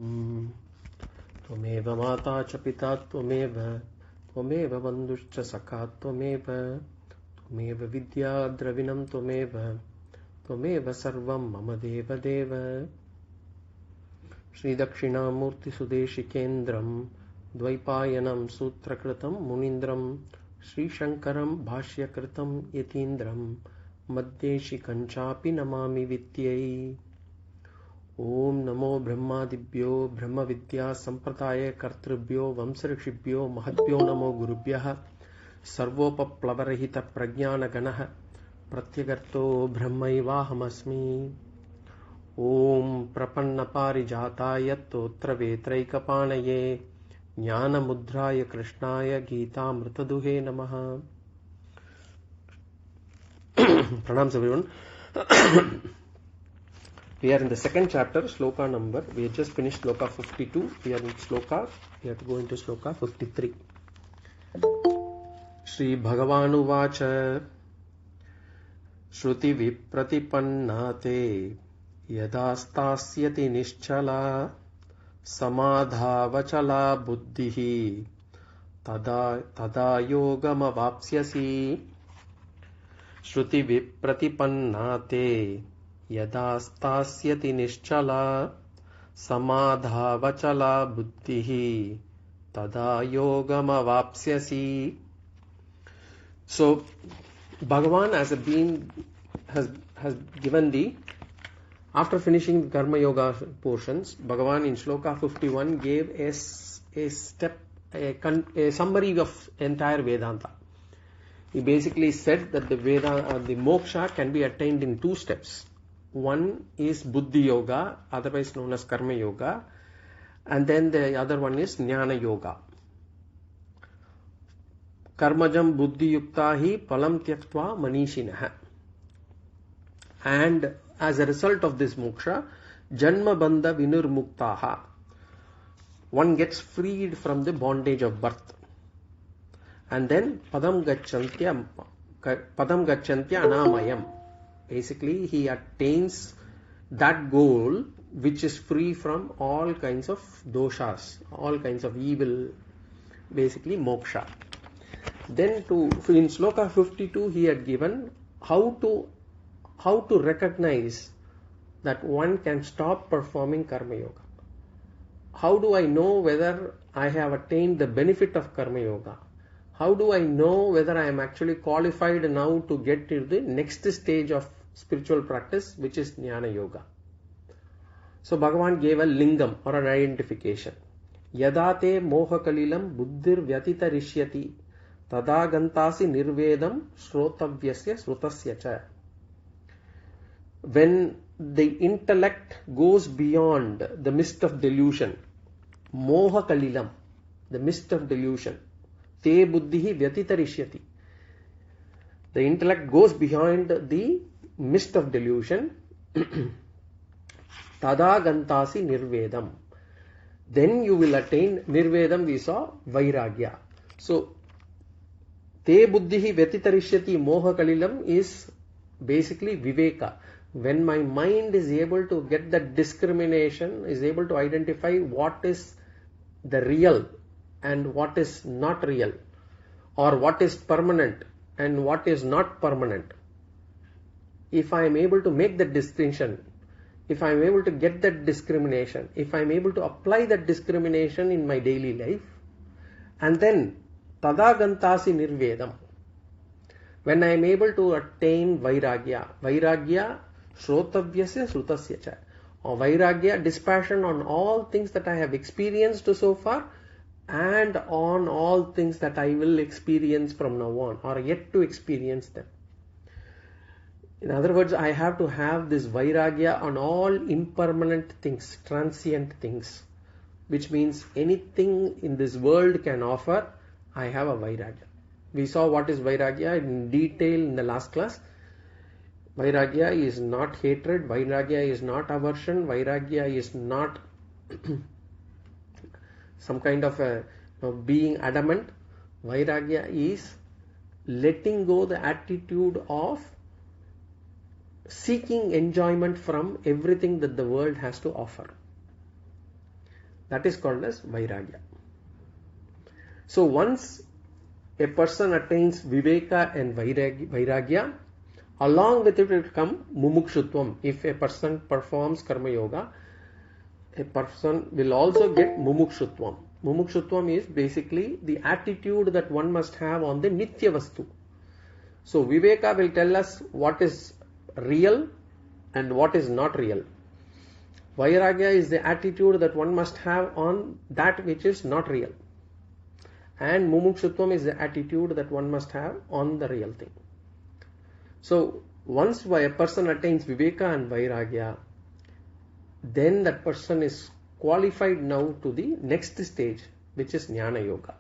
त्वमेव माता च पिता त्वमेव बन्धुश्च सखा त्वमेव विद्या द्रविणं त्वमेव सर्वं मम देवदेव। श्रीदक्षिणामूर्तिसुदेशिकेन्द्रं द्वैपायनं सूत्रकृतं मुनीन्द्रं श्रीशङ्करं भाष्यकृतं यतीन्द्रं मद्देशिकं चापि नमामि विद्यै। ओम नमो ब्रह्मादिभ्यो ब्रह्म विद्या संप्रदाय कर्तृभ्यो वंशऋषिभ्यो महद्भ्यो नमो गुरुभ्यः। सर्वोपप्लवरहित प्रज्ञानगणः प्रत्यगर्तो ब्रह्मैवाहमस्मि। ओम प्रपन्नपारिजाताय स्तोत्रवेत्रैकपाणये ज्ञानमुद्राय कृष्णाय गीतामृतदुहे नमः। Pranams everyone. We are in the second chapter, Sloka number. We have just finished Sloka 52. We are in Sloka. We have to go into Sloka 53. Shri Bhagavan Uvacha Shruti vipratipannā te yadāstāsyati niścalā samadhāvacalā buddhihi tada yogamavāpsyasi. Shruti vipratipannā te यदा स्थास्यति निश्चला समाधावचला बुद्धिः तदा योगमवाप्स्यसि. So Bhagavan as a being has given the, after finishing the Karma Yoga portions, Bhagavan in Sloka 51 gave a summary of entire Vedanta. He basically said that the moksha can be attained in two steps. One is buddhi yoga, otherwise known as karma yoga, and then the other one is Jnana Yoga. Karmajam buddhi yukta hi palam tyaktva manishinaha. And as a result of this moksha, janma bandha vinurmuktaha. One gets freed from the bondage of birth. And then padam gacchantya anamayam. Basically, he attains that goal which is free from all kinds of doshas, all kinds of evil, basically moksha. Then in Sloka 52, he had given how to recognize that one can stop performing Karma Yoga. How do I know whether I have attained the benefit of Karma Yoga? How do I know whether I am actually qualified now to get to the next stage of spiritual practice, which is Jnana Yoga? So Bhagavan gave a lingam or an identification. Yada te moha kalilam buddhir vyatita rishyati tada gantasi nirvedam shrotavyasya shrutasya cha. When the intellect goes beyond the mist of delusion, moha kalilam, the mist of delusion, te buddhihi vyatita rishyati, the intellect goes behind the mist of delusion, tada gantasi nirvedam, then you will attain nirvedam. We saw vairagya. So te buddhihi vyatita rishyati moha kalilam is basically viveka. When my mind is able to get that discrimination, is able to identify what is the real and what is not real, or what is permanent and what is not permanent. If I am able to make that distinction, if I am able to get that discrimination, if I am able to apply that discrimination in my daily life, and then tada gantasi nirvedam, when I am able to attain vairagya shrotavyasya shrutasya cha, or vairagya, dispassion on all things that I have experienced so far and on all things that I will experience from now on or yet to experience them. In other words, I have to have this vairagya on all impermanent things, transient things, which means anything in this world can offer, I have a vairagya. We saw what is vairagya in detail in the last class. Vairagya is not hatred, vairagya is not aversion, vairagya is not some kind of being adamant. Vairagya is letting go the attitude of seeking enjoyment from everything that the world has to offer. That is called as vairagya. So once a person attains viveka and vairagya, along with it will come mumukshutvam. If a person performs karma yoga, a person will also get mumukshutvam. Mumukshutvam is basically the attitude that one must have on the nitya vastu. So viveka will tell us what is real and what is not real. Vairagya is the attitude that one must have on that which is not real. And mumukshutvam is the attitude that one must have on the real thing. So once a person attains viveka and vairagya, then that person is qualified now to the next stage, which is Jnana Yoga.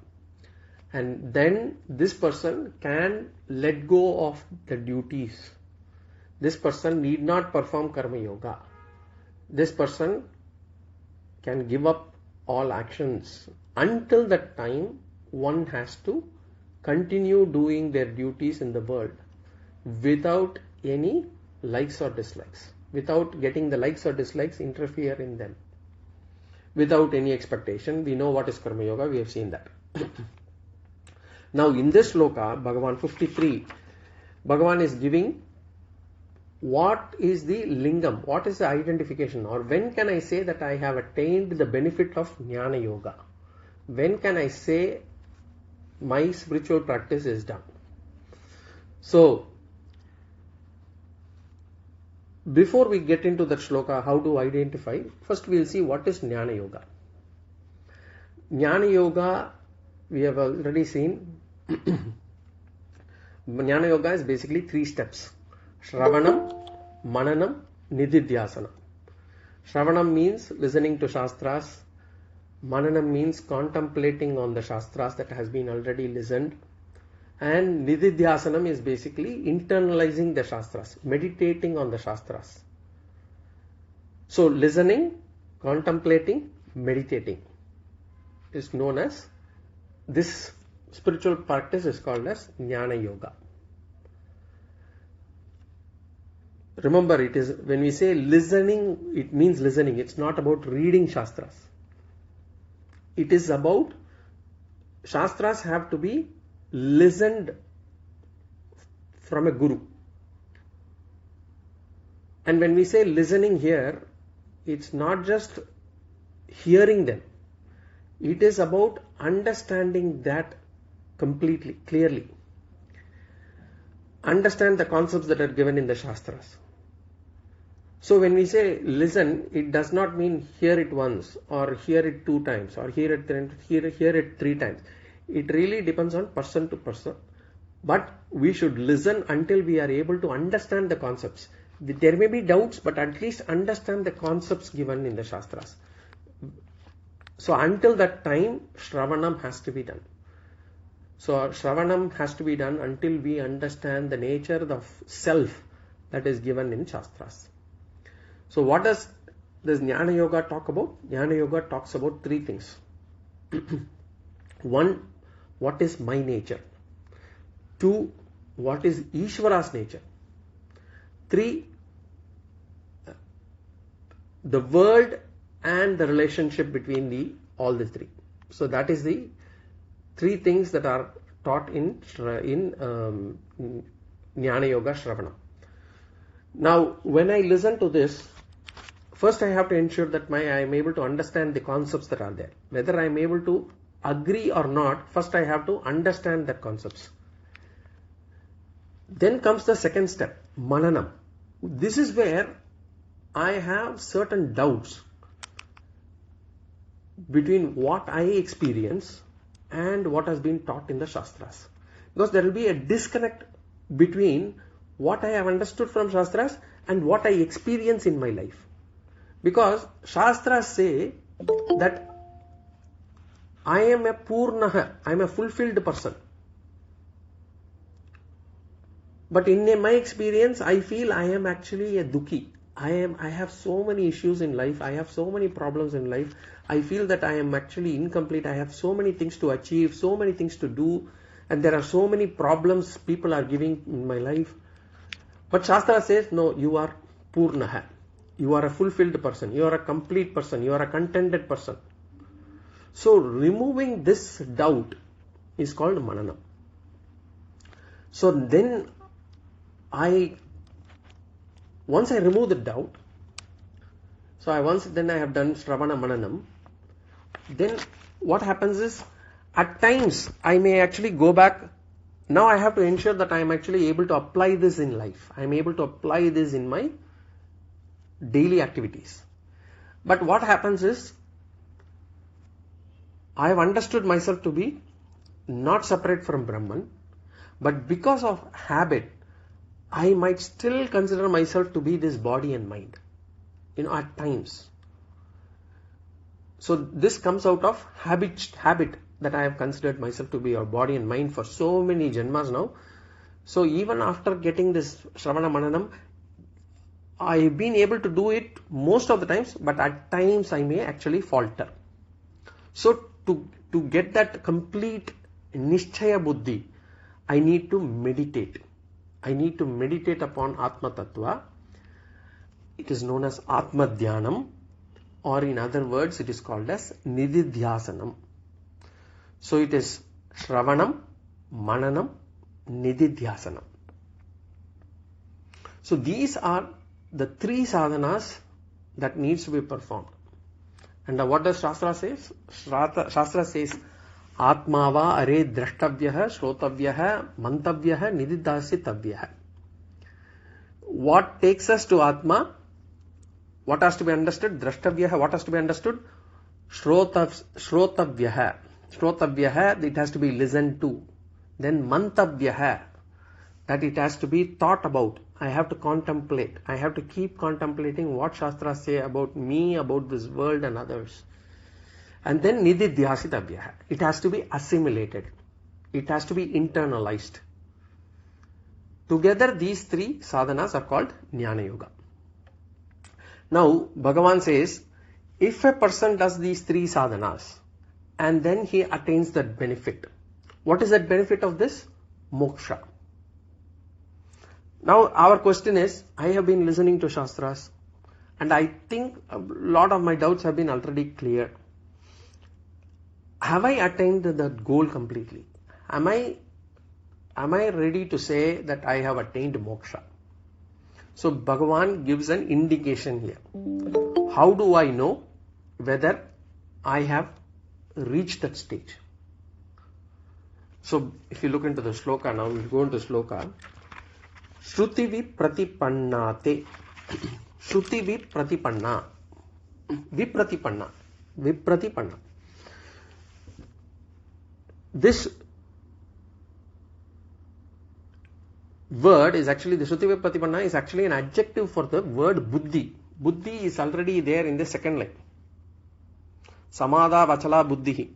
And then this person can let go of the duties. This person need not perform karma yoga. This person can give up all actions. Until that time, one has to continue doing their duties in the world without any likes or dislikes, without getting the likes or dislikes interfere in them, without any expectation. We know what is karma yoga, we have seen that. Now in this sloka, Bhagavan 53, Bhagavan is giving what is the lingam, what is the identification, or when can I say that I have attained the benefit of Jnana Yoga? When can I say my spiritual practice is done? So, before we get into that shloka, how to identify, first we will see what is Jnana Yoga. Jnana Yoga, we have already seen. Jnana Yoga is basically 3 steps. Shravanam, Mananam, Nidhidhyasanam. Shravanam means listening to Shastras. Mananam means contemplating on the Shastras that has been already listened. And Nidhidhyasanam is basically internalizing the Shastras, meditating on the Shastras. So listening, contemplating, meditating is known as, this spiritual practice is called as Jnana Yoga. Remember, it is, when we say listening, it means listening. It's not about reading Shastras. It is about, Shastras have to be listened from a guru. And when we say listening here, it's not just hearing them. It is about understanding that completely, clearly. Understand the concepts that are given in the Shastras. So when we say listen, it does not mean hear it once, or hear it 2 times, or hear it 3 times. It really depends on person to person. But we should listen until we are able to understand the concepts. There may be doubts, but at least understand the concepts given in the Shastras. So until that time, Shravanam has to be done. So Shravanam has to be done until we understand the nature of self that is given in Shastras. So what does this Jnana Yoga talk about? Jnana Yoga talks about 3 things. 1, what is my nature? 2, what is Ishvara's nature? 3, the world and the relationship between all the 3. So that is the 3 things that are taught in Jnana Yoga Shravana. Now, when I listen to this, first I have to ensure that I am able to understand the concepts that are there. Whether I am able to agree or not, first I have to understand the concepts. Then comes the second step, Mananam. This is where I have certain doubts between what I experience and what has been taught in the Shastras. Because there will be a disconnect between what I have understood from Shastras and what I experience in my life. Because Shastras say that I am a Purnaha, I am a fulfilled person. But in my experience, I feel I am actually a Dukhi. I have so many issues in life, I have so many problems in life. I feel that I am actually incomplete, I have so many things to achieve, so many things to do, and there are so many problems people are giving in my life. But Shastra says, no, you are Purnaha. You are a fulfilled person, you are a complete person, you are a contented person. So removing this doubt is called Mananam. So then once I remove the doubt, then I have done Shravana Mananam, then what happens is, at times I may actually go back. Now I have to ensure that I am actually able to apply this in life. I am able to apply this in my daily activities. But what happens is, I have understood myself to be not separate from Brahman, but because of habit, I might still consider myself to be this body and mind, at times. So this comes out of habit that I have considered myself to be our body and mind for so many janmas now. So even after getting this Shravana Mananam, I have been able to do it most of the times, but at times I may actually falter. So to get that complete niścalā buddhi, I need to meditate. I need to meditate upon Atma Tattva. It is known as Atma Dhyanam, or in other words, it is called as Nidhidhyasanam. So it is Shravanam, Mananam, Nidhidhyasanam. So these are the three sadhanas that needs to be performed. And what does Shastra says? Shastra says, Atmava are drashtavyah, shrotavyah, mantavyah, nididhasitavyah. What takes us to Atma? What has to be understood? Drashtavyah, what has to be understood? Shrotavyah. Shrotavyah, it has to be listened to. Then mantavyah, that it has to be thought about. I have to contemplate. I have to keep contemplating what Shastras say about me, about this world and others. And then nididhyasitavyah, it has to be assimilated. It has to be internalized. Together these three sadhanas are called Jnana Yoga. Now Bhagavan says, if a person does these three sadhanas and then he attains that benefit, what is that benefit of this? Moksha. Now our question is, I have been listening to Shastras and I think a lot of my doubts have been already cleared. Have I attained that goal completely? Am I ready to say that I have attained moksha? So Bhagavan gives an indication here. How do I know whether I have reached that stage? So if you look into the Sloka now, we go into Sloka. Śhruti vipratipannā. Śhruti vipratipannā. Vipratipannā. This word is actually, the Śhruti vipratipannā is actually an adjective for the word buddhi. Buddhi is already there in the second line. Samadha acalā buddhihi.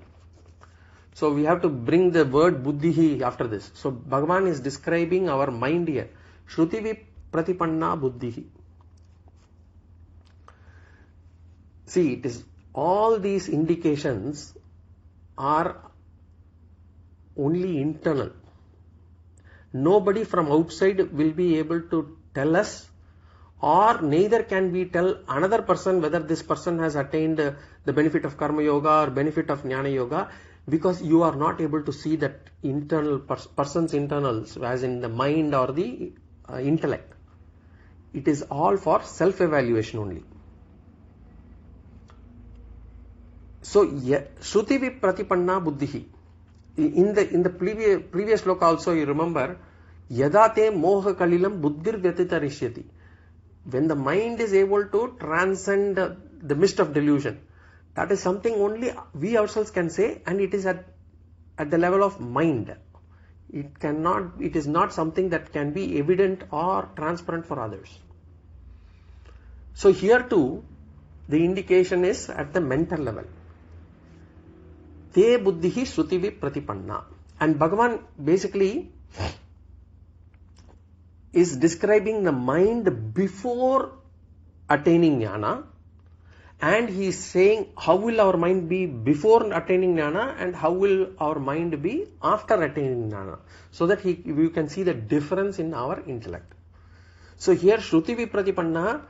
So we have to bring the word buddhihi after this. So Bhagavan is describing our mind here. Śhruti vipratipannā buddhihi. See, it is all these indications are only internal. Nobody from outside will be able to tell us, or neither can we tell another person whether this person has attained the benefit of karma yoga or benefit of jnana yoga, because you are not able to see that internal person's internals, as in the mind or the intellect. It is all for self-evaluation only. So, Śhruti vipratipannā buddhihi. In the previous sloka also, you remember, yada te moha kalilam buddhir vyatitarishyati. When the mind is able to transcend the mist of delusion, that is something only we ourselves can say, and it is at the level of mind. It is not something that can be evident or transparent for others. So here too, the indication is at the mental level. Te buddhihi śhruti vipratipannā. And Bhagavan basically is describing the mind before attaining jnana, and he is saying how will our mind be before attaining jnana and how will our mind be after attaining jnana, so that we can see the difference in our intellect. So here Śhruti vipratipannā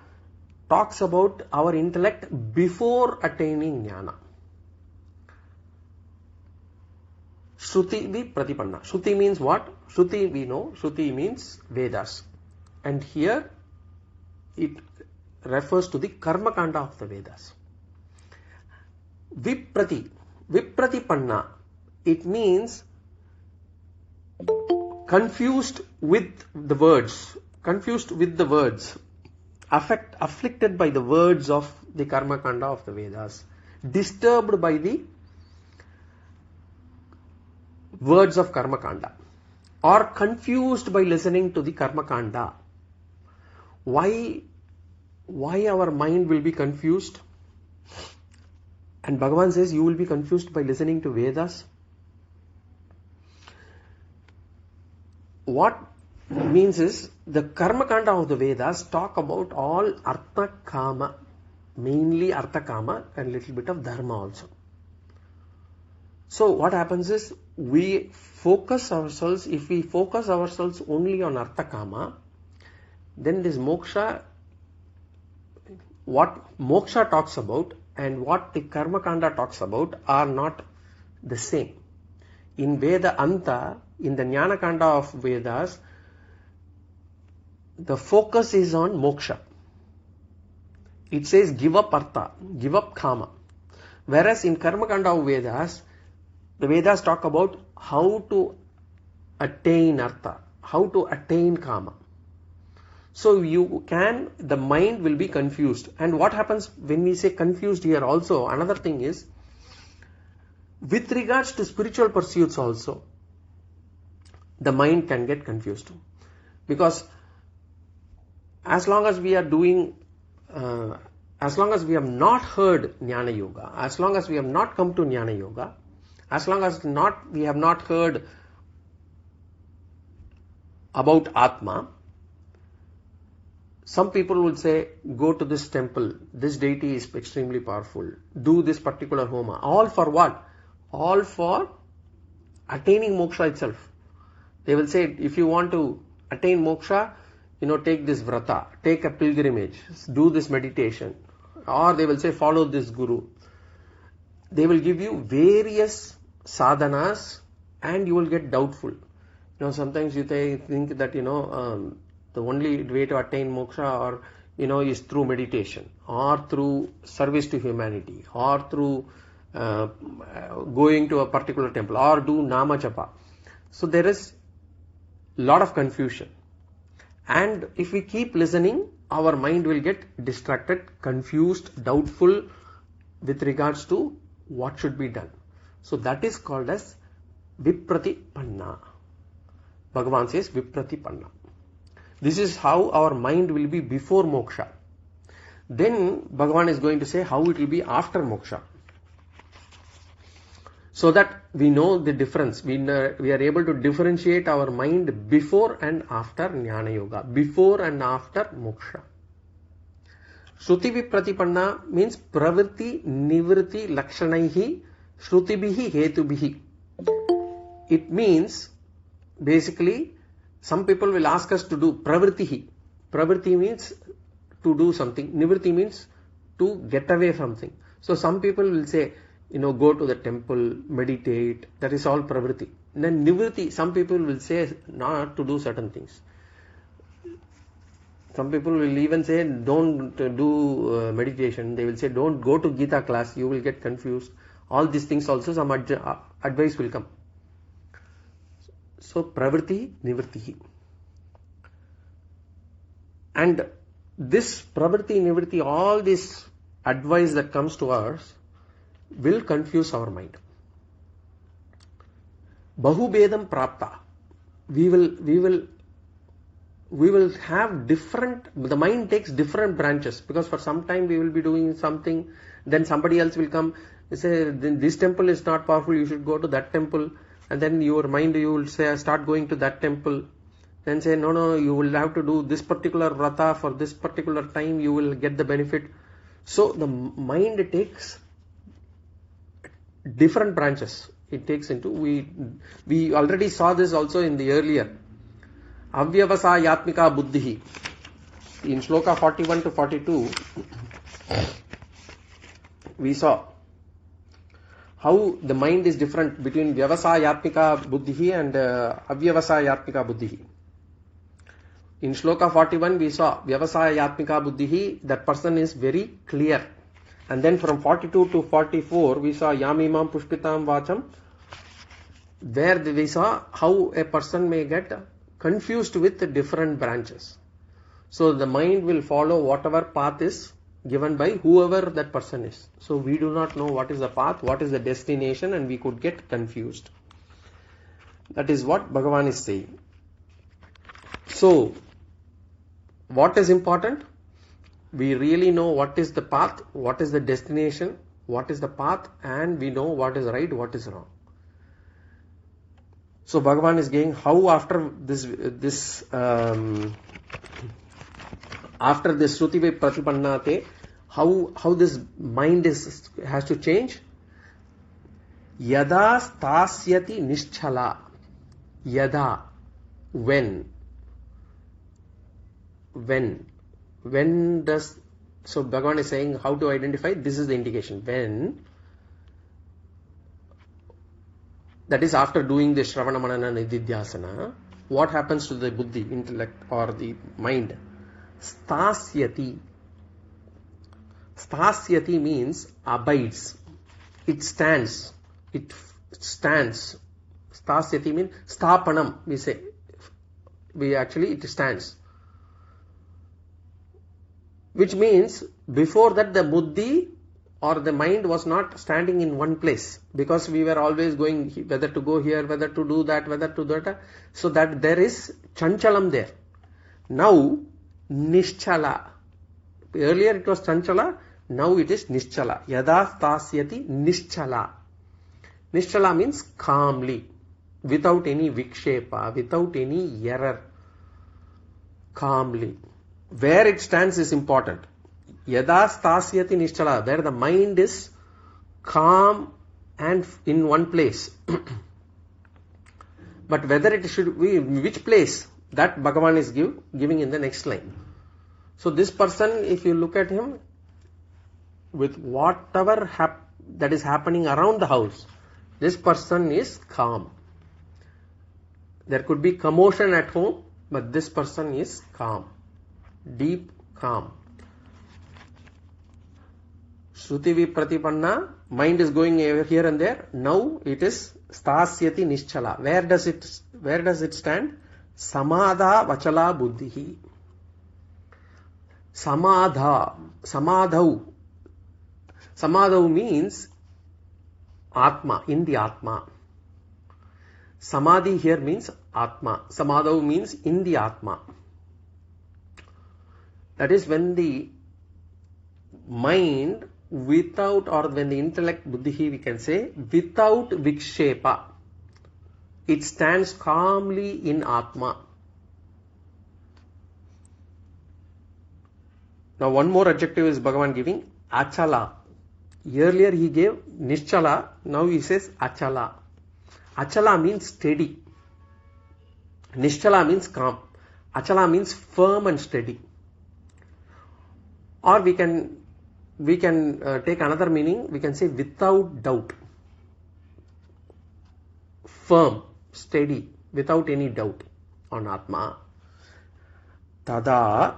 talks about our intellect before attaining jnana. Shruti vipratipannā. Shruti means what? Shruti we know. Shruti means Vedas. And here it refers to the karma kaanda of the Vedas. Vipratipannā. It means confused with the words. Confused with the words. Afflicted by the words of the karma kaanda of the Vedas. Disturbed by the words of karma kanda, or confused by listening to the karma kanda. Why our mind will be confused? And Bhagavan says you will be confused by listening to Vedas. What means is the karma kanda of the Vedas talk about all artha kama, mainly artha kama and little bit of dharma also. So what happens is if we focus ourselves only on artha kama, then this moksha, what moksha talks about and what the karma kanda talks about are not the same. In Veda Anta, in the Jnana kanda of Vedas, the focus is on moksha. It says give up artha, give up kama. Whereas in karma kanda of Vedas, the Vedas talk about how to attain artha, how to attain kama. So the mind will be confused. And what happens when we say confused here also, another thing is, with regards to spiritual pursuits also, the mind can get confused. Because as long as we are doing, as long as we have not heard Jnana Yoga, as long as we have not come to Jnana Yoga, as long as we have not heard about Atma, some people will say, go to this temple, this deity is extremely powerful, do this particular homa. All for what? All for attaining moksha itself. They will say, if you want to attain moksha, take this vrata, take a pilgrimage, do this meditation. Or they will say, follow this guru. They will give you various saadanas and you will get doubtful. Sometimes you think that, the only way to attain moksha or, is through meditation or through service to humanity or through going to a particular temple or do nama japa. So there is a lot of confusion. And if we keep listening, our mind will get distracted, confused, doubtful with regards to what should be done. So that is called as vipratipannā. Bhagavan says vipratipannā. This is how our mind will be before moksha. Then Bhagavan is going to say how it will be after moksha. So that we know the difference. We are able to differentiate our mind before and after Jnana Yoga, before and after moksha. Shruti vipratipannā means pravritti nivritti lakshanaihi shrutibihi hetubihi. It means basically some people will ask us to do pravrittihi. Pravritti means to do something. Nivritti means to get away from something. So some people will say, go to the temple, meditate. That is all pravritti. Then nivritti, some people will say not to do certain things. Some people will even say don't do meditation. They will say don't go to Gita class. You will get confused. All these things also some advice will come. So pravritti, nivrittihi. And this pravritti, nivritti, all this advice that comes to us will confuse our mind. Bahubedam prapta. We will have the mind takes different branches, because for some time we will be doing something, then somebody else will come, say this temple is not powerful, you should go to that temple, and then your mind, you will say start going to that temple, then say no, you will have to do this particular vrata for this particular time, you will get the benefit. So the mind takes different branches. It takes into, we already saw this also in the earlier Avyavasa yaatmika buddhihi. In Sloka 41 to 42, we saw how the mind is different between Vyavasa yaatmika buddhihi and Avyavasa yaatmika buddhihi. In Sloka 41 we saw Vyavasa yaatmika buddhihi, that person is very clear. And then from 42 to 44 we saw Yamimam Pushpitam Vacham, where we saw how a person may get confused with different branches. So the mind will follow whatever path is given by whoever that person is. So we do not know what is the path, what is the destination, and we could get confused. That is what Bhagavan is saying. So what is important? We really know what is the path, what is the destination, what is the path, and we know what is right, what is wrong. So Bhagavan is saying how after this śhruti vipratipannā, how this mind has to change. Yada stasyati niścalā. Yada, when does, so Bhagavan is saying how to identify, this is the indication. When, that is after doing the Shravanam, Mananam, Nidhidhyasanam, what happens to the buddhi, intellect or the mind? Stasyati. Stasyati means abides. It stands. It stands. Stasyati means stapanam. We say. It stands. Which means before that the buddhi or the mind was not standing in one place, because we were always going whether to go here, whether to do that, whether to do that. So that there is chanchalam there. Now niścalā. Earlier it was chanchala, now it is niścalā. Yada stasyati niścalā. Niścalā means calmly, without any vikshepa, without any error. Calmly. Where it stands is important. Yada stasyati niścalā, where the mind is calm and in one place. But whether it should be in which place, that Bhagavan is giving in the next line. So this person, if you look at him, with whatever that is happening around the house, this person is calm. There could be commotion at home, but this person is calm. Deep calm. Śhruti vipratipannā, mind is going here and there. Now it is stasyati niścalā. Where does it stand? Samadha acalā buddhihi. Samadhau means atma, in the atma. Samadhi here means atma. Samadhau means in the atma. That is when the mind without, or when the intellect, buddhihi we can say, without vikshepa, it stands calmly in atma. Now one more adjective is Bhagavan giving, acalā. Earlier he gave niścalā, now he says acalā. Acalā means steady. Niścalā means calm. Acalā means firm and steady. Or we can take another meaning, we can say without doubt. Firm, steady, without any doubt on Atma. Tada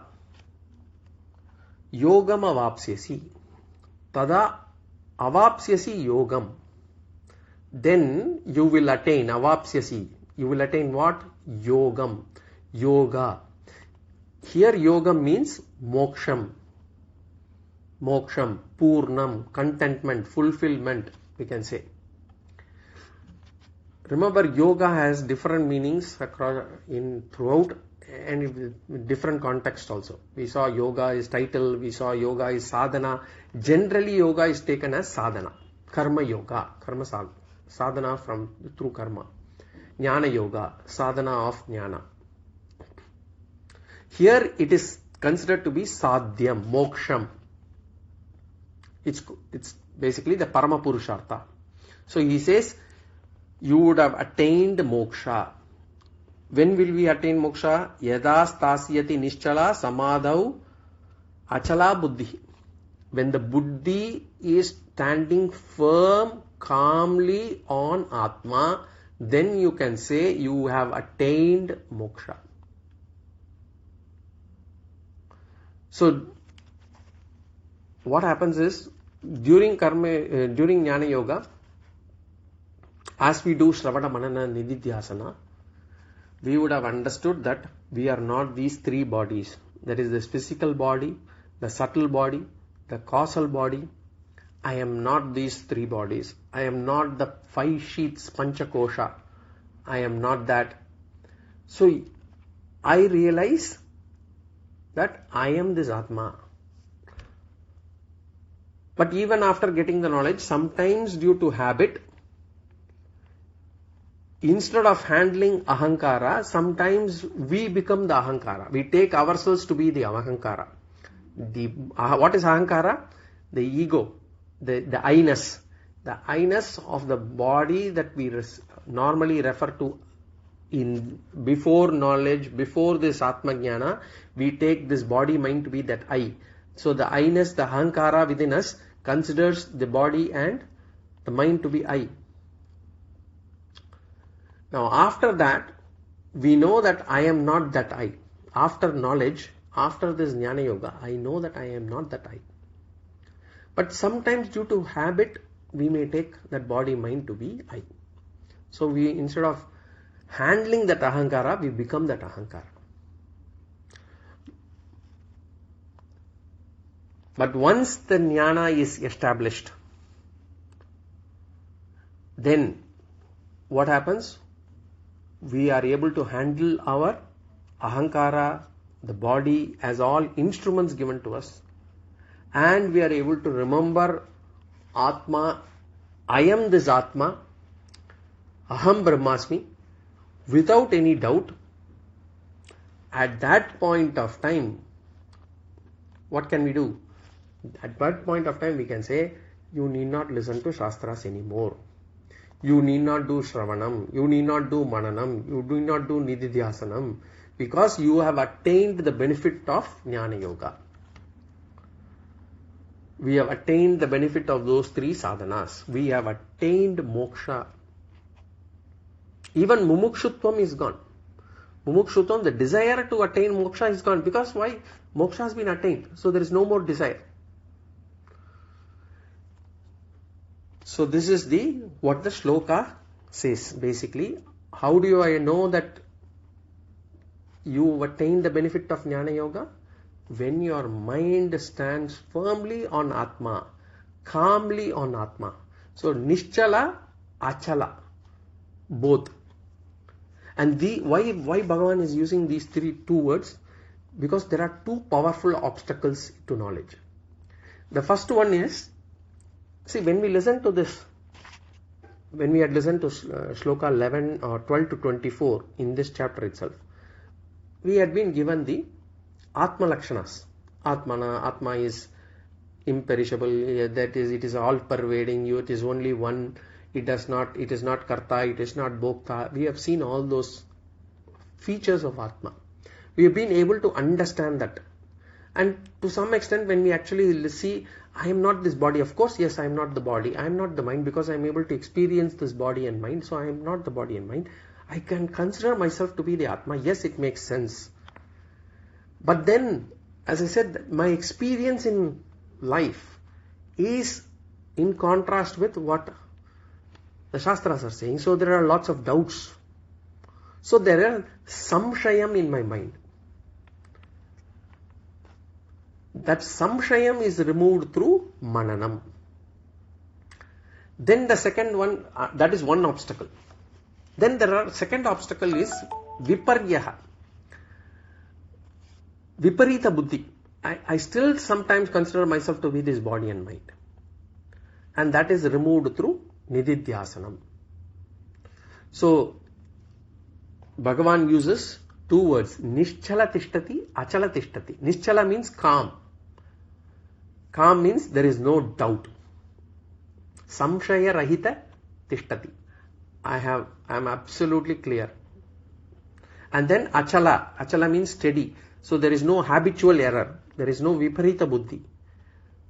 yogam avapsyasi. Tada avapsyasi yogam. Then you will attain, avapsyasi. You will attain what? Yogam. Yoga. Here yogam means moksham. Moksham, purnam, contentment, fulfillment, we can say. Remember, yoga has different meanings throughout and in different contexts also. We saw yoga is title, we saw yoga is sadhana. Generally, yoga is taken as sadhana. Karma yoga, karma sadhana through karma. Jnana yoga, sadhana of jnana. Here it is considered to be sadhyam, moksham. It's basically the parama purushartha. So he says, you would have attained moksha. When will we attain moksha? Yada stasyati niścalā samadhau acalā buddhihi. When the buddhi is standing firm, calmly on Atma, then you can say you have attained moksha. So, what happens is, during Jnana Yoga, as we do Shravanam, Mananam, Nidhidhyasanam, we would have understood that we are not these three bodies. That is the physical body, the subtle body, the causal body. I am not these three bodies. I am not the 5 sheets, panchakosha. I am not that. So, I realize that I am this Atma. But even after getting the knowledge, sometimes due to habit, instead of handling ahankara, sometimes we become the ahankara. We take ourselves to be the ahankara. What is ahankara? The ego, the I-ness. The I-ness of the body that we normally refer to before knowledge, before this Atma Jnana, we take this body mind to be that I. So the I-ness, the ahankara within us considers the body and the mind to be I. Now after that, we know that I am not that I. After knowledge, after this Jnana Yoga, I know that I am not that I. But sometimes due to habit, we may take that body mind to be I. So we, instead of handling that ahankara, we become that ahankara. But once the jnana is established, then what happens? We are able to handle our ahankara, the body, as all instruments given to us, and we are able to remember Atma, I am this Atma, Aham Brahmasmi, without any doubt. At that point of time, what can we do? At that point of time, we can say, you need not listen to Shastras anymore. You need not do Shravanam. You need not do Mananam. You do not do Nidhidhyasanam. Because you have attained the benefit of Jnana Yoga. We have attained the benefit of those 3 sadhanas. We have attained moksha. Even mumukshutvam is gone. Mumukshutvam, the desire to attain moksha is gone. Because why? Moksha has been attained. So there is no more desire. So this is what the Sloka says basically. How do I know that you attain the benefit of Jnana Yoga? When your mind stands firmly on Atma, calmly on Atma. So niścalā, acalā, both. And why Bhagavan is using these two words? Because there are 2 powerful obstacles to knowledge. The first one is, see, when we listen to this, when we had listened to Sloka 11 or 12 to 24 in this chapter itself, we had been given the Atma Lakshanas. Atma is imperishable, that is, it is all pervading you, it is only one, it is not karta, it is not bhokta. We have seen all those features of Atma. We have been able to understand that. And to some extent, when we actually see, I am not this body. Of course, yes, I am not the body. I am not the mind because I am able to experience this body and mind. So I am not the body and mind. I can consider myself to be the Atma. Yes, it makes sense. But then, as I said, my experience in life is in contrast with what the Shastras are saying. So there are lots of doubts. So there are samshayam in my mind. That samshayam is removed through mananam. Then the second one, that is one obstacle. Then second obstacle is viparyaha. Viparita buddhi. I still sometimes consider myself to be this body and mind. And that is removed through Nidhidhyasanam. So, Bhagavan uses 2 words, niścalā tishtati, acalā tishtati. Niścalā means calm. Calm means there is no doubt. Samshaya rahita tishtati. I am absolutely clear. And then acalā. Acalā means steady. So there is no habitual error. There is no viparita buddhi.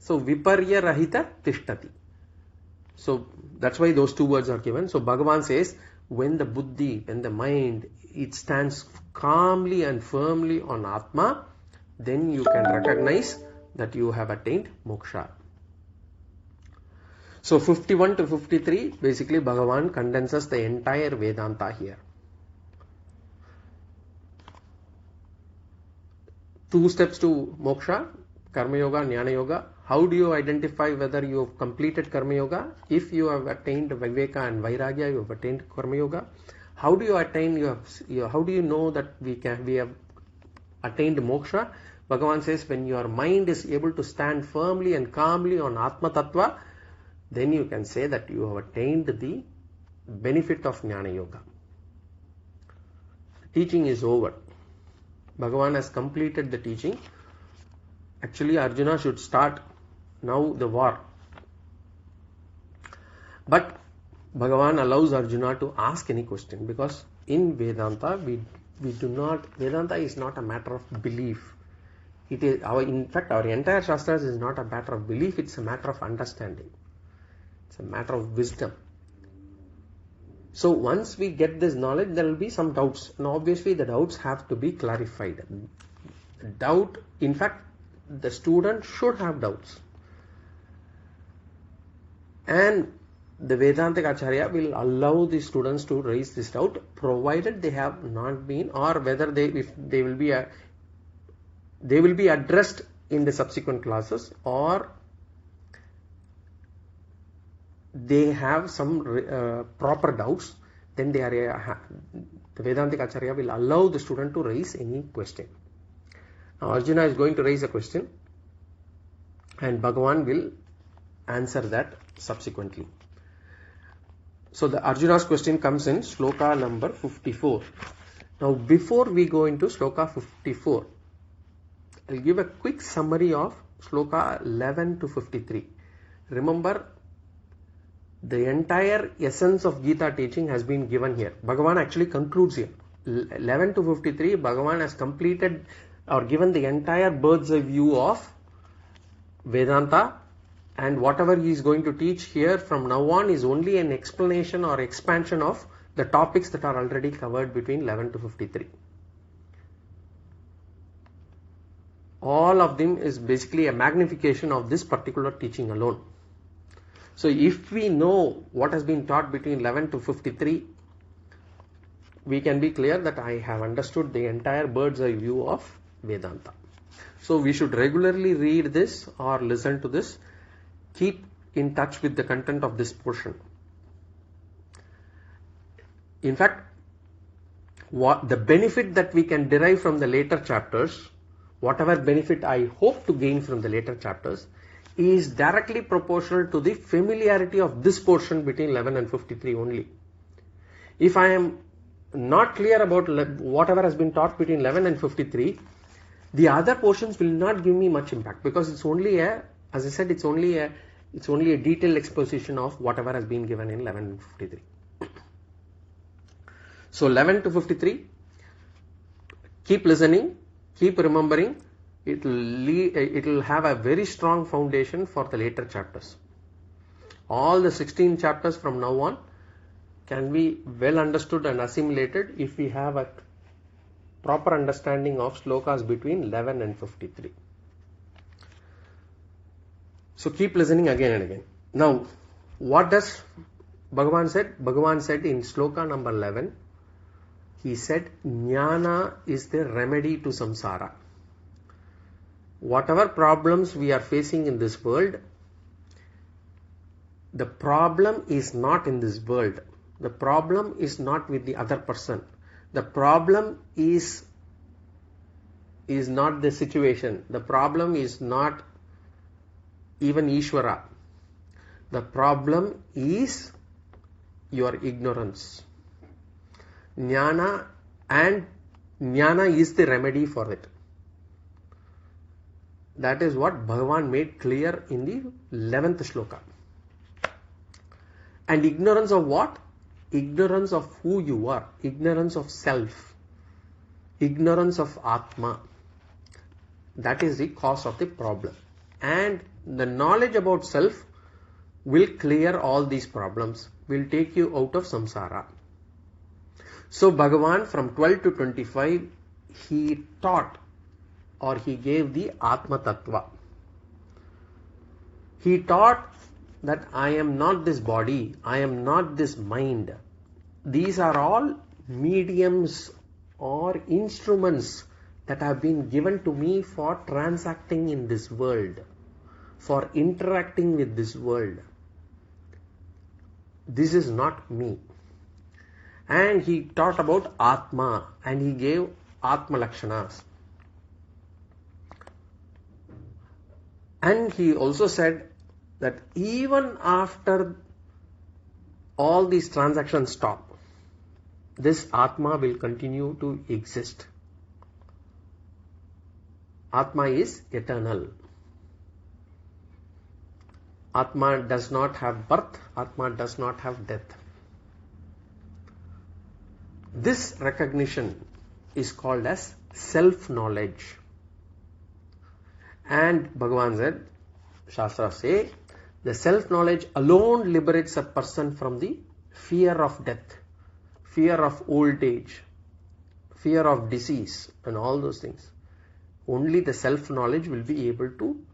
So viparya rahita tishtati. So that's why those two words are given. So Bhagavan says, when the buddhi, when the mind, it stands calmly and firmly on Atma, then you can recognize that you have attained moksha. So 51 to 53, basically Bhagavan condenses the entire Vedanta here. 2 steps to moksha, Karma Yoga, Jnana Yoga. How do you identify whether you have completed Karma Yoga? If you have attained Viveka and Vairagya, you have attained Karma Yoga. How do you attain? How do you know that we have attained moksha? Bhagavan says, when your mind is able to stand firmly and calmly on Atma Tattva, then you can say that you have attained the benefit of Jnana Yoga. Teaching is over. Bhagavan has completed the teaching. Actually, Arjuna should start now the war. But Bhagavan allows Arjuna to ask any question, because in Vedanta, we do not, Vedanta is not a matter of belief. It is in fact, our entire Shastras is not a matter of belief, it's a matter of understanding. It's a matter of wisdom. So once we get this knowledge, there will be some doubts. And obviously the doubts have to be clarified. Doubt, in fact, the student should have doubts. And the Vedantic Acharya will allow the students to raise this doubt, provided they have not been, or whether they will be addressed in the subsequent classes, or they have some proper doubts. Then the Vedantic Acharya will allow the student to raise any question. Now Arjuna is going to raise a question, and Bhagavan will answer that subsequently. So the Arjuna's question comes in Sloka number 54. Now before we go into Sloka 54, I'll give a quick summary of Sloka 11 to 53. Remember, the entire essence of Gita teaching has been given here. Bhagavan actually concludes here. 11 to 53, Bhagavan has completed or given the entire bird's eye view of Vedanta, and whatever he is going to teach here from now on is only an explanation or expansion of the topics that are already covered between 11 to 53. All of them is basically a magnification of this particular teaching alone. So if we know what has been taught between 11 to 53, we can be clear that I have understood the entire bird's eye view of Vedanta. So we should regularly read this or listen to this. Keep in touch with the content of this portion. In fact, what the benefit that we can derive from the later chapters, whatever benefit I hope to gain from the later chapters, is directly proportional to the familiarity of this portion between 11 and 53 only. If I am not clear about whatever has been taught between 11 and 53, the other portions will not give me much impact, because it's only as I said, it's only a detailed exposition of whatever has been given in 11 and 53. So 11 to 53, keep listening, keep remembering. It will have a very strong foundation for the later chapters. All the 16 chapters from now on can be well understood and assimilated if we have a proper understanding of slokas between 11 and 53. So keep listening again and again. Now, what does Bhagavan said? Bhagavan said in sloka number 11, he said, Jnana is the remedy to samsara. Whatever problems we are facing in this world, the problem is not in this world. The problem is not with the other person. The problem is not the situation. The problem is not even Ishvara. The problem is your ignorance. Jnana is the remedy for it. That is what Bhagavan made clear in the 11th sloka. And ignorance of what? Ignorance of who you are. Ignorance of self. Ignorance of Atma. That is the cause of the problem. And the knowledge about self will clear all these problems, will take you out of samsara. So Bhagavan from 12 to 25, he taught or he gave the Atma Tattva. He taught that I am not this body, I am not this mind. These are all mediums or instruments that have been given to me for transacting in this world, for interacting with this world. This is not me. And he taught about Atma and he gave Atma Lakshanas. And he also said that even after all these transactions stop, this Atma will continue to exist. Atma is eternal. Atma does not have birth. Atma does not have death. This recognition is called as self-knowledge. And Bhagavan said, Shastras say, the self-knowledge alone liberates a person from the fear of death, fear of old age, fear of disease and all those things. Only the self-knowledge will be able to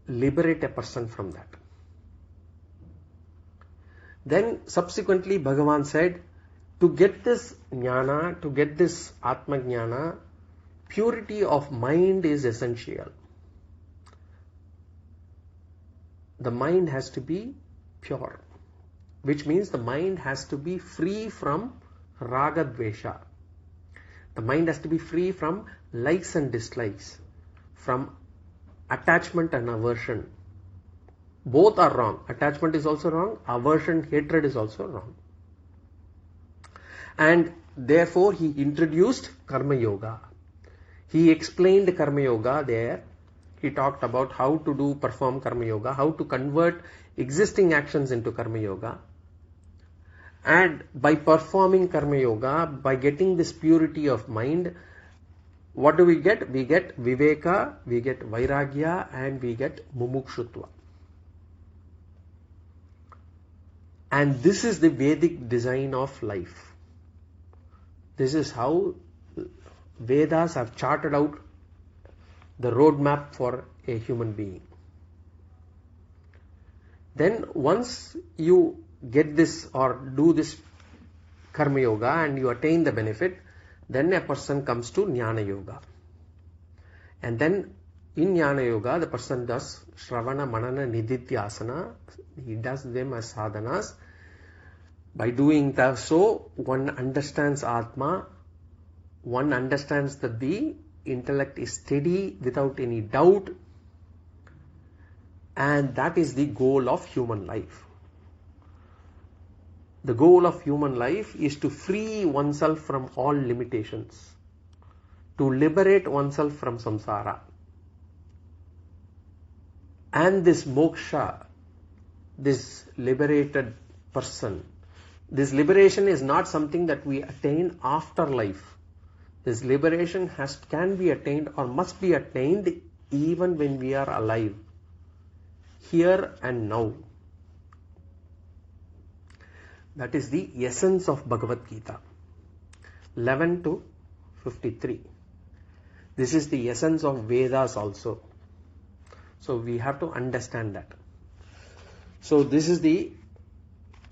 liberate a person from that. Then subsequently Bhagavan said, to get this jnana, to get this Atma Jnana, purity of mind is essential. The mind has to be pure, which means the mind has to be free from raga dvesha. The mind has to be free from likes and dislikes, from attachment and aversion. Both are wrong. Attachment is also wrong. Aversion, hatred is also wrong. And therefore he introduced Karma Yoga. He explained Karma Yoga there. He talked about how to perform Karma Yoga, how to convert existing actions into Karma Yoga. And by performing Karma Yoga, by getting this purity of mind, what do we get? We get Viveka, we get Vairagya, and we get Mumukshutva. And this is the Vedic design of life. This is how Vedas have charted out the roadmap for a human being. Then once you get this or do this Karma Yoga and you attain the benefit, then a person comes to Jnana Yoga. And then in Jnana Yoga, the person does Shravanam, Mananam, Nidhidhyasanam. He does them as saadanas. By doing that, so one understands Atma, one understands that the intellect is steady without any doubt, and that is the goal of human life. The goal of human life is to free oneself from all limitations, to liberate oneself from samsara. And this moksha, this liberated person, this liberation is not something that we attain after life. This liberation can be attained or must be attained even when we are alive, here and now. That is the essence of Bhagavad Gita, 11 to 53. This is the essence of Vedas also. So we have to understand that. So this is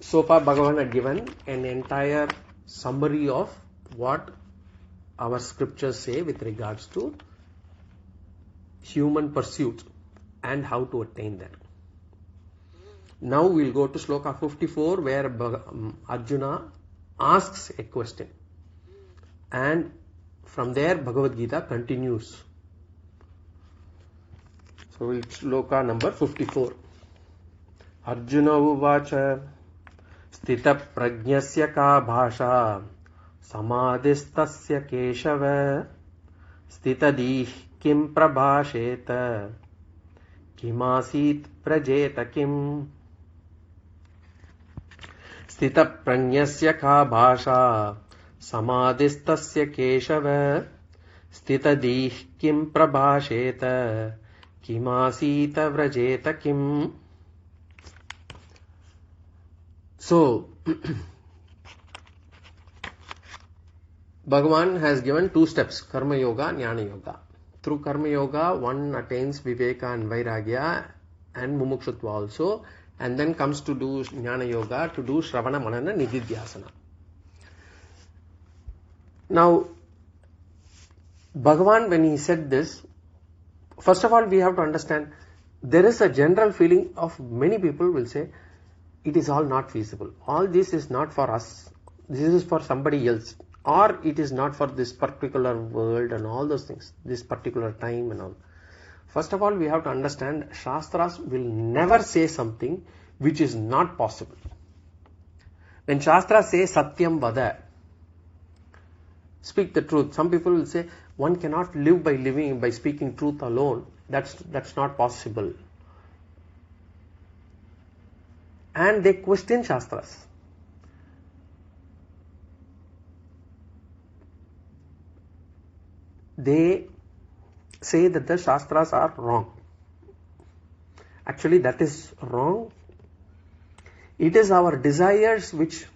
so far Bhagavan had given an entire summary of what our scriptures say with regards to human pursuit and how to attain that. Now we'll go to Sloka 54 where Arjuna asks a question. And from there Bhagavad Gita continues. So we'll Sloka number 54. Arjuna uvacha Sthita prajnasya ka bhasha samadhistasya keshava stitadih kim prabhasheta kimasit prajeta kim. Sthita prajnasya ka bhasha samadhistasya keshava stitadih kim prabhasheta kimasita vrajeta kim. So, Bhagavan has given 2 steps, Karma Yoga, Jnana Yoga. Through Karma Yoga, one attains Viveka and Vairagya and Mumukshutva also, and then comes to do Jnana Yoga, to do Shravanam, Mananam, Nidhidhyasanam. Now, Bhagavan, when he said this, first of all, we have to understand, there is a general feeling of many people will say, it is all not feasible. All this is not for us. This is for somebody else. Or it is not for this particular world and all those things, this particular time and all. First of all, we have to understand, Shastras will never say something which is not possible. When Shastras say Satyam Vada, speak the truth. Some people will say, one cannot live by speaking truth alone. That's not possible. And they question Shastras. They say that the Shastras are wrong. Actually, that is wrong. It is our desires which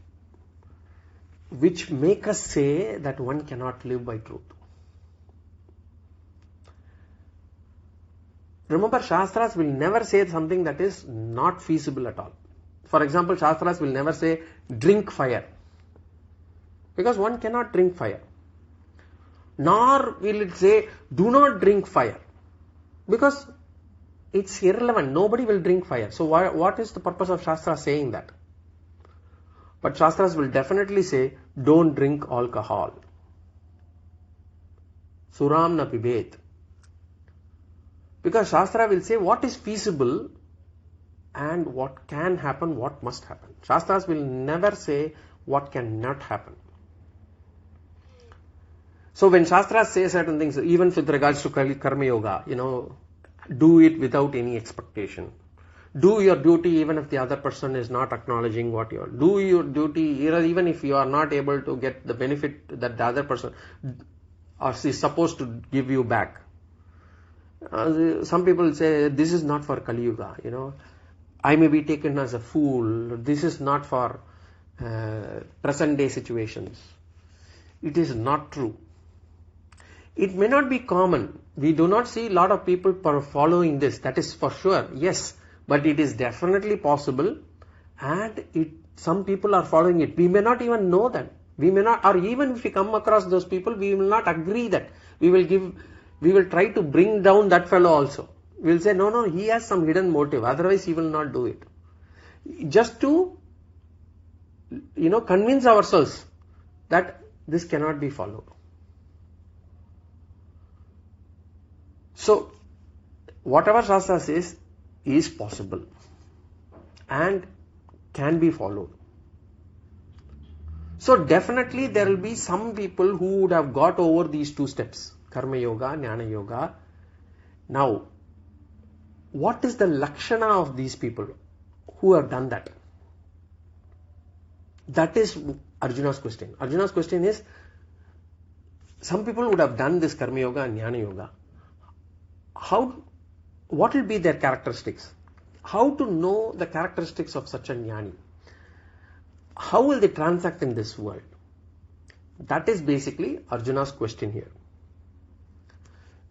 make us say that one cannot live by truth. Remember, Shastras will never say something that is not feasible at all. For example, Shastras will never say, drink fire. Because one cannot drink fire. Nor will it say, do not drink fire. Because it's irrelevant. Nobody will drink fire. So what is the purpose of Shastra saying that? But Shastras will definitely say, don't drink alcohol. Suram na pibet. Because Shastra will say what is feasible and what can happen, what must happen. Shastras will never say what cannot happen. So when Shastras say certain things, even with regards to Karma Yoga, do it without any expectation. Do your duty even if the other person is not acknowledging what you are. Do your duty even if you are not able to get the benefit that the other person is supposed to give you back. Some people say, this is not for Kali Yuga, I may be taken as a fool. This is not for present day situations. It is not true. It may not be common. We do not see a lot of people following this. That is for sure. Yes. But it is definitely possible. And some people are following it. We may not even know that. We may not, or even if we come across those people, we will not agree that. We will try to bring down that fellow also. We will say, no, he has some hidden motive. Otherwise, he will not do it. Just to, convince ourselves that this cannot be followed. So, whatever Shastra says is possible and can be followed. So, definitely there will be some people who would have got over these 2 steps, Karma Yoga, Jnana Yoga. Now, what is the lakshana of these people who have done that? That is Arjuna's question. Arjuna's question is, some people would have done this Karma Yoga and Jnana Yoga. What will be their characteristics? How to know the characteristics of such a jnani? How will they transact in this world? That is basically Arjuna's question here.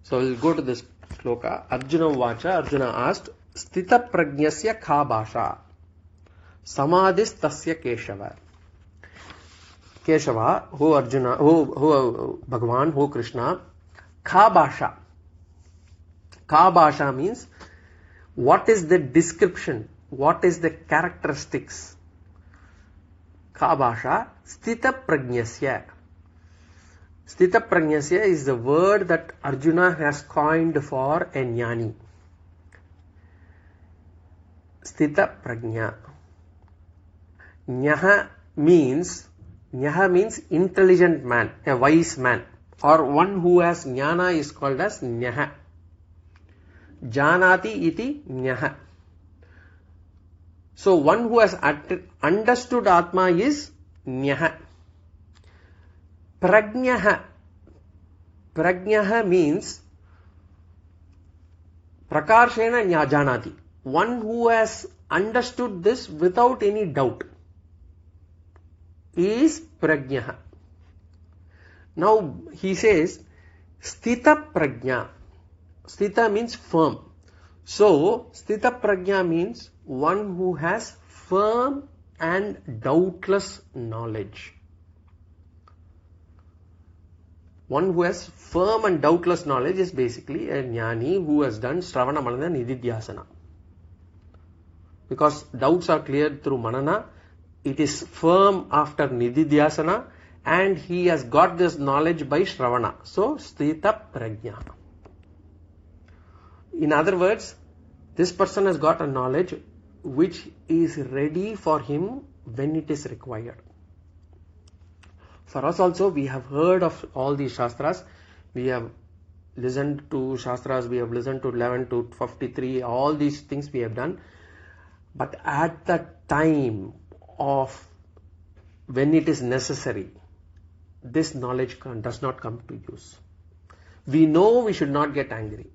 So we'll go to this sloka. Arjuna vacha. Arjuna asked, Sthita prajnasya kha bhasha, samadhis tasya Keshava. Keshava, ho Arjuna, ho Bhagavan, ho Krishna, kha bhasha. Ka bhasha means, what is the description? What is the characteristics? Ka bhasha, sthita prajnasya. Sthita prajnasya is the word that Arjuna has coined for a jnani. Sthita prajna. Nyaha means intelligent man, a wise man, or one who has jnana is called as nyaha. Janati iti nyaha. So one who has understood Atma is nyaha. Prajnaha. Prajnaha means prakarshena janati. One who has understood this without any doubt. is prajna. Now he says sthita prajna. Sthita means firm. So sthita prajna means one who has firm and doubtless knowledge. One who has firm and doubtless knowledge is basically a jnani who has done Shravanam and Nidhidhyasanam. Because doubts are cleared through Manana, it is firm after Nidhidhyasana, and he has got this knowledge by Shravana. So, sthita prajna. In other words, this person has got a knowledge which is ready for him when it is required. For us also, we have heard of all these Shastras. We have listened to Shastras, we have listened to 11 to 53, all these things we have done. But at the time of when it is necessary, this knowledge does not come to use. We know we should not get angry,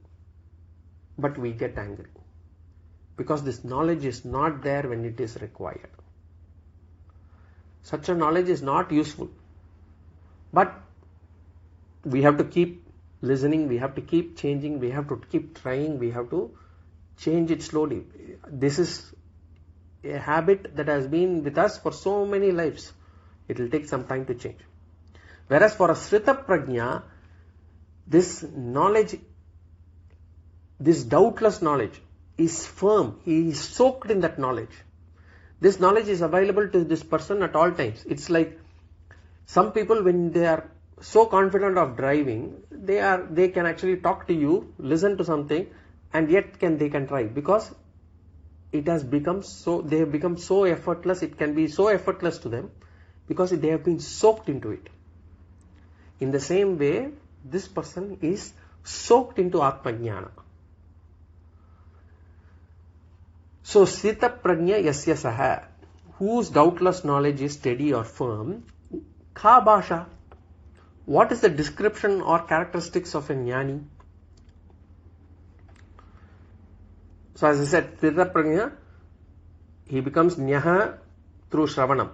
but we get angry because this knowledge is not there when it is required. Such a knowledge is not useful. But we have to keep listening, we have to keep changing, we have to keep trying, we have to change it slowly. This is a habit that has been with us for so many lives. It will take some time to change. Whereas for a sthita prajna, this knowledge, this doubtless knowledge is firm. He is soaked in that knowledge. This knowledge is available to this person at all times. It's like some people, when they are so confident of driving, they can actually talk to you, listen to something, and yet they can drive because it has become so, they have become so effortless. It can be so effortless to them because they have been soaked into it. In the same way, this person is soaked into Atma Jnana. So, sthita prajna yasya saha, whose doubtless knowledge is steady or firm. Ka bhasha, what is the description or characteristics of a jnani? So as I said, sthita prajna, he becomes jnaha through Shravanam.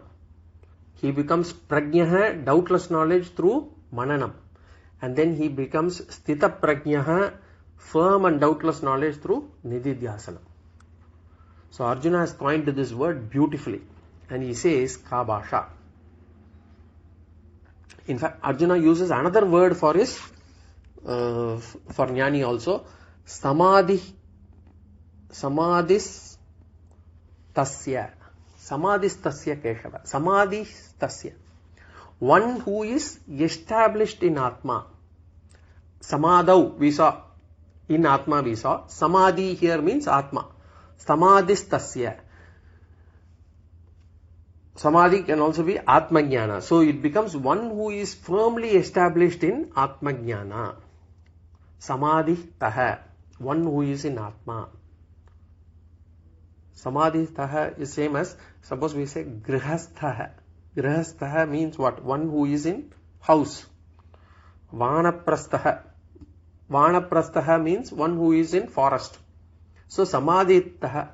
He becomes prajnaha, doubtless knowledge, through Mananam. And then he becomes sthita prajnaha, firm and doubtless knowledge, through Nidhidhyasanam. So Arjuna has coined this word beautifully. And he says, ka bhasha. In fact, Arjuna uses another word for his, for jnani also, samadhis tasya keshava. Samadhis tasya. One who is established in Atma. Samadhau, we saw. In Atma we saw. Samadhi here means Atma. Samadhis tasya. Samadhi can also be Atma Jnana. So it becomes one who is firmly established in Atma Jnana. Samadhi taha. One who is in Atma. Samadhi taha is same as, suppose we say grihasthaha. Grihasthaha means what? One who is in house. Vanaprastaha. Vanaprastaha means one who is in forest. So Samadhi taha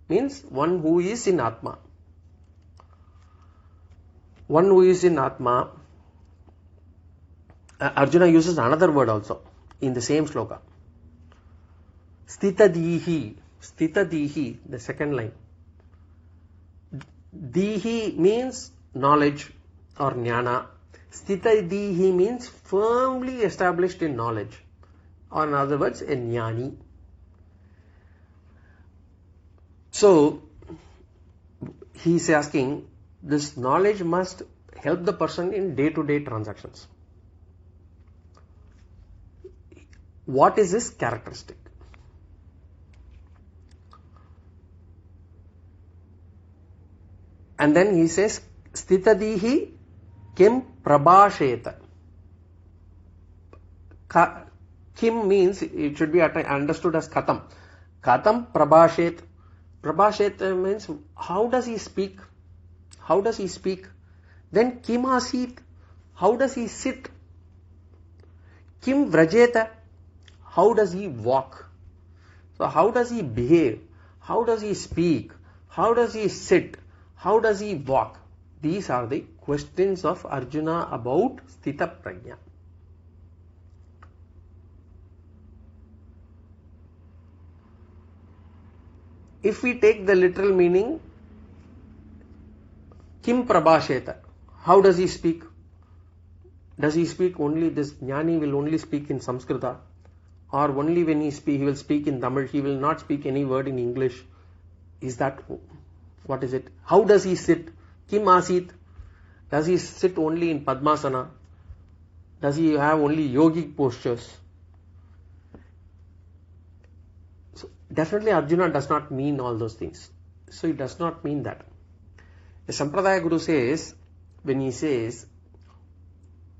means one who is in Atma. One who is in Atma. Arjuna uses another word also in the same sloka. Sthitadihi. Sthitadihi, the second line. Dihi means knowledge or jnana. Sthitadihi means firmly established in knowledge. Or in other words, a jnani. So, he is asking, this knowledge must help the person in day-to-day transactions. What is his characteristic? And then he says, sthitadihi kim prabhasheta. Kim means, it should be understood as katam. Katam prabhashet. Prabhashet means, how does he speak? How does he speak? Then kim asit. How does he sit? Kim vrajeta. How does he walk? So how does he behave? How does he speak? How does he sit? How does he walk? These are the questions of Arjuna about Sthita Prajna. If we take the literal meaning, Kim Prabhasheta, how does he speak? Does he speak only, this Jnani will only speak in Samskrita? Or only when he will speak in Tamil, he will not speak any word in English? Is that, what is it? How does he sit? Kim Asit? Does he sit only in Padmasana? Does he have only yogic postures? So definitely Arjuna does not mean all those things. So he does not mean that. The Sampradaya Guru says, when he says,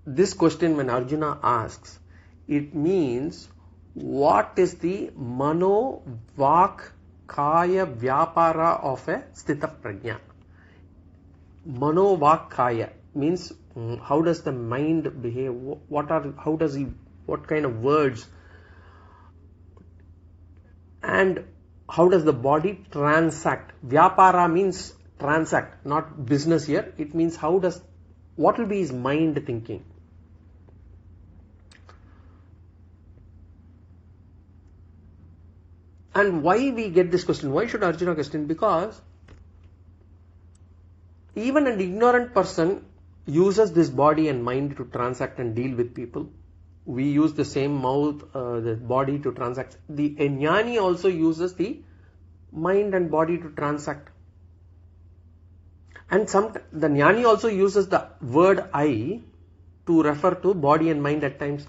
this question when Arjuna asks, it means what is the mano, vak, kaya, vyapara of a sthita prajna. Mano, vak, kaya means how does the mind behave? What kind of words? And how does the body transact? Vyapara means transact, not business here. It means what will be his mind thinking? And why we get this question? Why should Arjuna question? Because even an ignorant person uses this body and mind to transact and deal with people. We use the same mouth, the body to transact. The Jnani also uses the mind and body to transact. And the Jnani also uses the word I to refer to body and mind at times.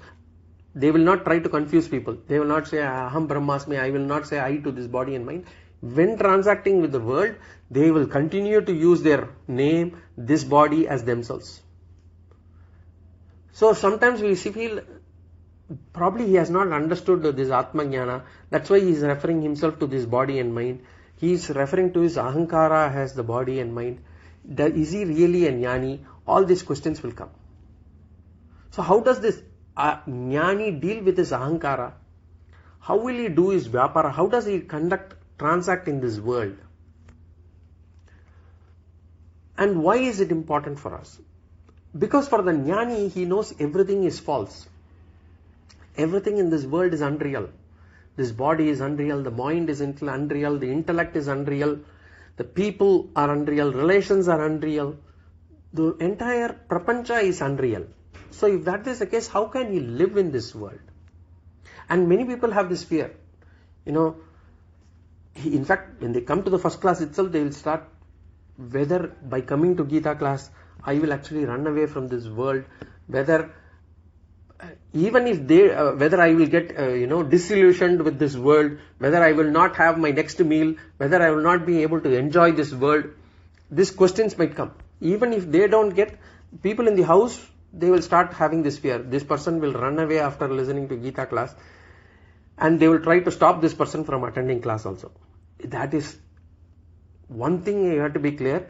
They will not try to confuse people. They will not say Aham Brahmasmi. I will not say I to this body and mind. When transacting with the world, they will continue to use their name, this body as themselves. So sometimes we feel probably he has not understood this Atma Jnana. That's why he is referring himself to this body and mind. He is referring to his Ahankara as the body and mind. Is he really a Jnani? All these questions will come. So how does this Jnani deal with his Ahankara? How will he do his Vyapara? How does he transact in this world? And why is it important for us? Because for the Jnani, he knows everything is false. Everything in this world is unreal. This body is unreal, the mind is unreal, the intellect is unreal, the people are unreal, relations are unreal, the entire prapancha is unreal. So if that is the case, how can he live in this world? And many people have this fear. In fact, when they come to the first class itself, they will start, whether by coming to Gita class, I will actually run away from this world, whether I will get, disillusioned with this world, whether I will not have my next meal, whether I will not be able to enjoy this world. These questions might come. Even if they don't get, people in the house, they will start having this fear. This person will run away after listening to Gita class, and they will try to stop this person from attending class also. That is one thing you have to be clear.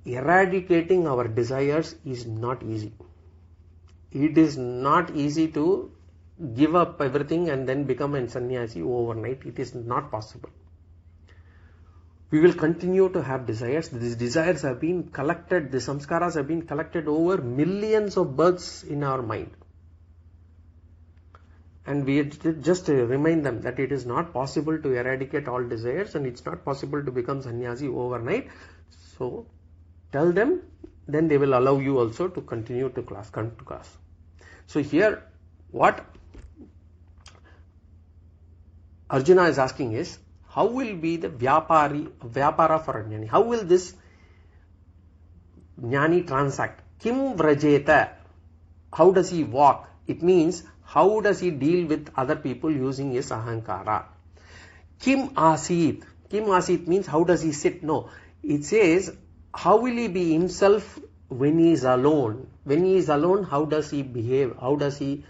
Eradicating our desires is not easy. It is not easy to give up everything and then become a sannyasi overnight. It is not possible. We will continue to have desires. These desires have been collected, the samskaras have been collected over millions of births in our mind. And we just remind them that it is not possible to eradicate all desires and it's not possible to become sannyasi overnight. So tell them, then they will allow you also to continue to come to class. So here, what Arjuna is asking is, how will be the Vyapara for a Jnani? How will this Jnani transact? Kim Vrajeta? How does he walk? It means, how does he deal with other people using his Ahankara? Kim Asit? Kim Asit means, how does he sit? No. It says, how will he be himself when he is alone? When he is alone, how does he behave? How does he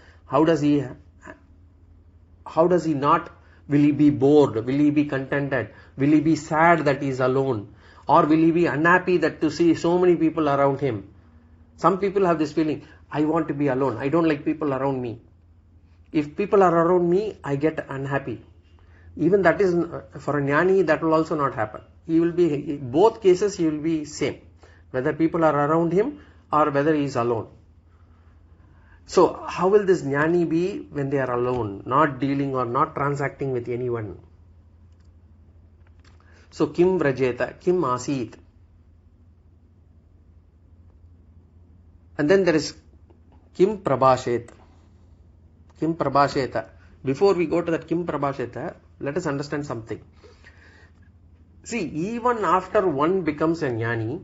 not? Will he be bored? Will he be contented? Will he be sad that he is alone? Or will he be unhappy that to see so many people around him? Some people have this feeling, I want to be alone. I don't like people around me. If people are around me, I get unhappy. Even that is, for a Jnani, that will also not happen. He will be, in both cases, he will be same. whether people are around him or whether he is alone. So how will this jnani be when they are alone, not dealing or not transacting with anyone? So kim vrajeta, kim asit. And then there is kim prabhashet. Kim prabhasheta. Before we go to that kim prabhasheta, let us understand something. See, even after one becomes a jnani,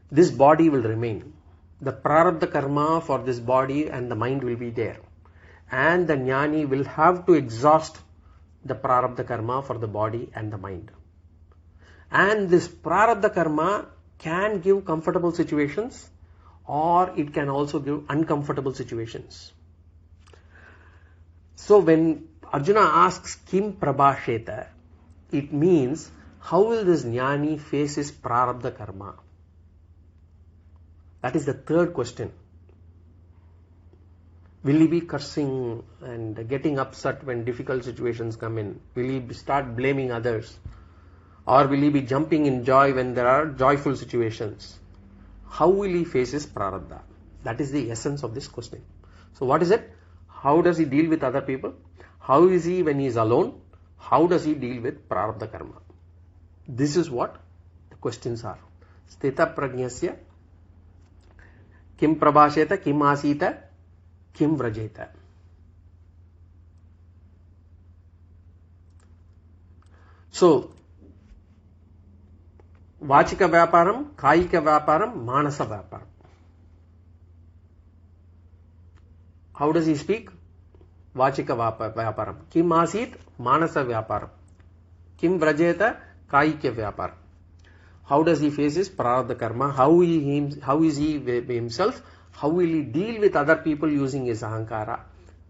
this body will remain. The prarabdha karma for this body and the mind will be there. And the jnani will have to exhaust the prarabdha karma for the body and the mind. And this prarabdha karma can give comfortable situations, or it can also give uncomfortable situations. So when Arjuna asks kim prabhasheta, it means how will this jnani face his prarabdha karma? That is the third question. Will he be cursing and getting upset when difficult situations come in? Will he start blaming others? Or will he be jumping in joy when there are joyful situations? How will he face his prarabdha? That is the essence of this question. So what is it? How does he deal with other people? How is he when he is alone? How does he deal with prarabdha karma? This is what the questions are. Sthita prajnasya kim prabhasheta, kim asita, kim vrajeta. So, vachika vyaparam, kayika vyaparam, manasa vyaparam. How does he speak? Vachika vyaparam. Kim asit, manasa vyaparam. Kim vrajeta, kayika vyaparam. How does he face his prarabdha karma? How is he himself? How will he deal with other people using his ahankara?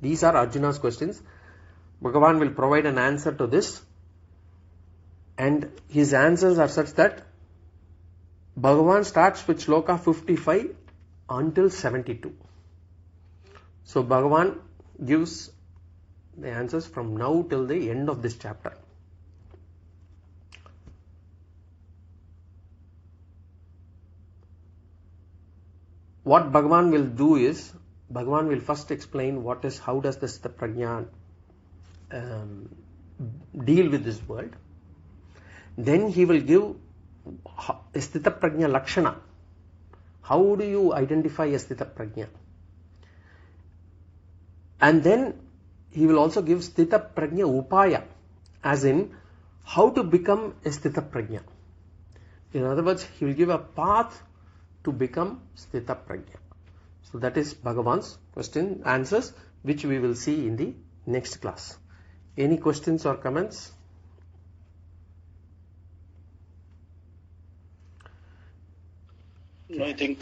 These are Arjuna's questions. Bhagavan will provide an answer to this. And his answers are such that Bhagavan starts with Sloka 55 until 72. So Bhagavan gives the answers from now till the end of this chapter. What Bhagavan will do is, Bhagavan will first explain how does the Sthita Prajna deal with this world. Then he will give Sthita Prajna Lakshana. How do you identify a Sthita Prajna? And then he will also give Sthita Prajna Upaya, as in how to become a Sthita Prajna. In other words, he will give a path to become Sthita Prajna. So that is Bhagavan's answers, which we will see in the next class. Any questions or comments? No, I think,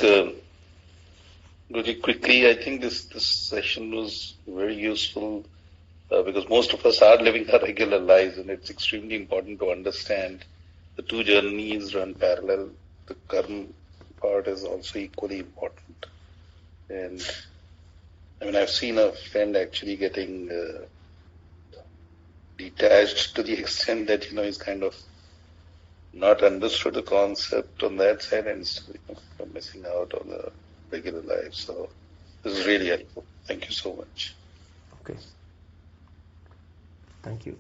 very quickly, I think this session was very useful because most of us are living our regular lives, and it's extremely important to understand the two journeys run parallel. The karma part is also equally important. And I mean, I've seen a friend actually getting detached to the extent that, he's kind of not understood the concept on that side and still missing out on the regular life. So this is really helpful. Thank you so much. Okay. Thank you.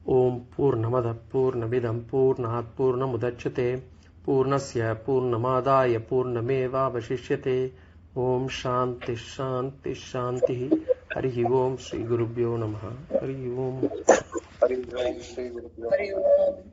Om Purnamada Purnamidam Purnat Purnamudachyate Purnasya Purnamadaya Purnameva Vashishyate. Om Shanti Shanti Shanti. Harihi Om Sri Gurubhyo Namaha. Harihi Om. Harihi Om Sri Gurubhyo Namaha.